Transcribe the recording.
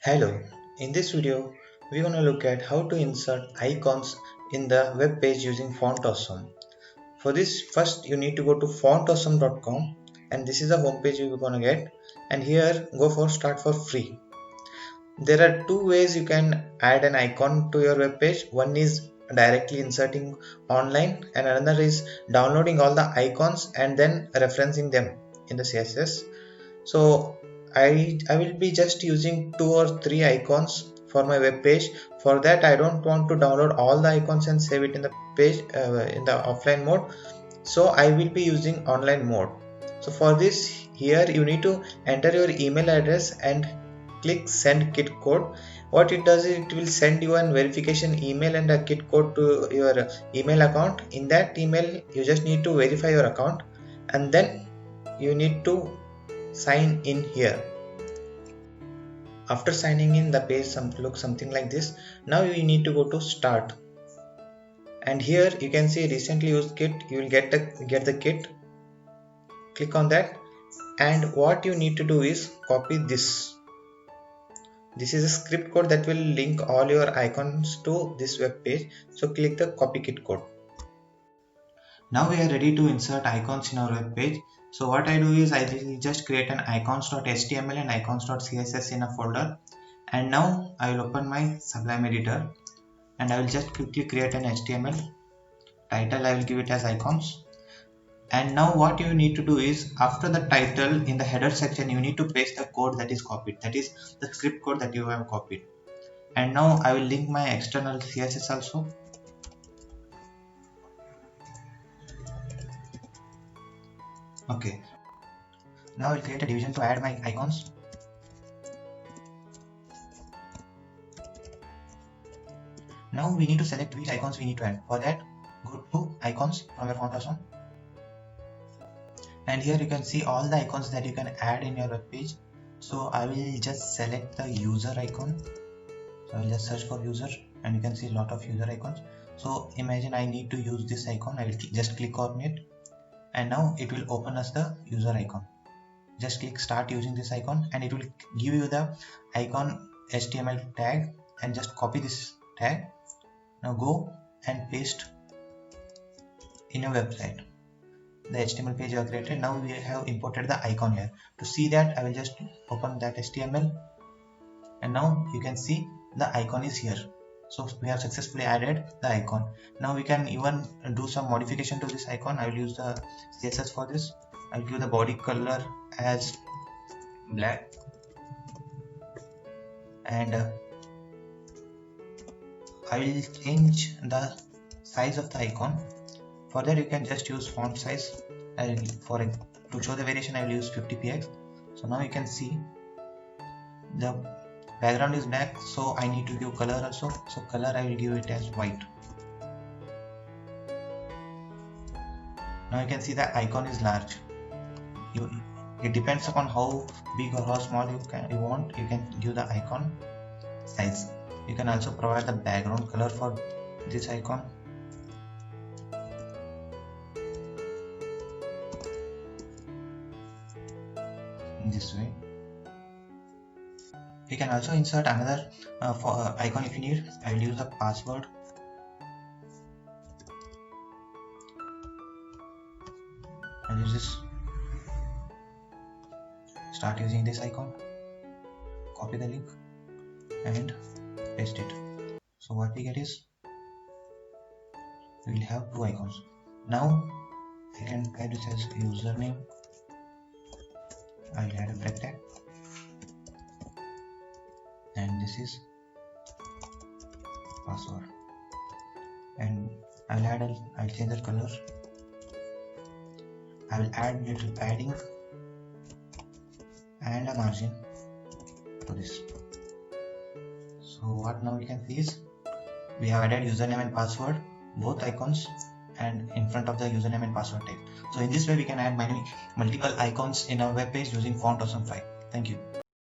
Hello, in this video we're going to look at how to insert icons in the web page using Font Awesome. For this, first you need to go to fontawesome.com and this is the home page we're going to get, and here go for start for free. There are two ways you can add an icon to your web page. One is directly inserting online and another is downloading all the icons and then referencing them in the CSS. So I will be just using 2 or 3 icons for my web page. For that I don't want to download all the icons and save it in the page in the offline mode, so I will be using online mode. So for this, here you need to enter your email address and click send kit code. What it does is it will send you an verification email and a kit code to your email account. In that email you just need to verify your account and then you need to sign in here. After signing in, the page looks something like this. Now you need to go to start, and here you can see recently used kit. You will get the kit. Click on that, and what you need to do is copy this. This is a script code that will link all your icons to this web page. So click the copy kit code. Now we are ready to insert icons in our web page. So what I do is I will just create an icons.html and icons.css in a folder, and now I will open my Sublime editor and I will just quickly create an HTML title. I will give it as icons, and now what you need to do is after the title in the header section you need to paste the code that is copied, that is the script code that you have copied. And now I will link my external CSS also. Okay, now I'll create a division to add my icons. Now we need to select which icons we need to add. For that, go to icons from your Font Awesome, and here you can see all the icons that you can add in your web page. So I will just select the user icon. So I will just search for user, and you can see a lot of user icons. So imagine I need to use this icon. I will just click on it, and now it will open us the user icon. Just click start using this icon and it will give you the icon HTML tag, and just copy this tag. Now go and paste in your website the HTML page you have created. Now we have imported the icon here. To see that, I will just open that HTML, and now you can see the icon is here. So we have successfully added the icon. Now we can even do some modification to this icon. I will use the CSS for this. I will give the body color as black, and I will change the size of the icon. For that you can just use font size. To show the variation I will use 50px. So now you can see the background is black, so I need to give color also. So color I will give it as white. Now you can see the icon is large. It depends upon how big or how small you want. You can give the icon size. You can also provide the background color for this icon. In this way, you can also insert another icon if you need. I will use the password. I'll use this. Start using this icon, copy the link and paste it. So what we get is we will have 2 icons. Now I can type this as username. I will add a break tag, and this is password, and I'll change the color. I will add little padding and a margin to this. So what now we can see is we have added username and password, both icons, and in front of the username and password tag. So in this way we can add multiple icons in our web page using Font Awesome 5. Thank you.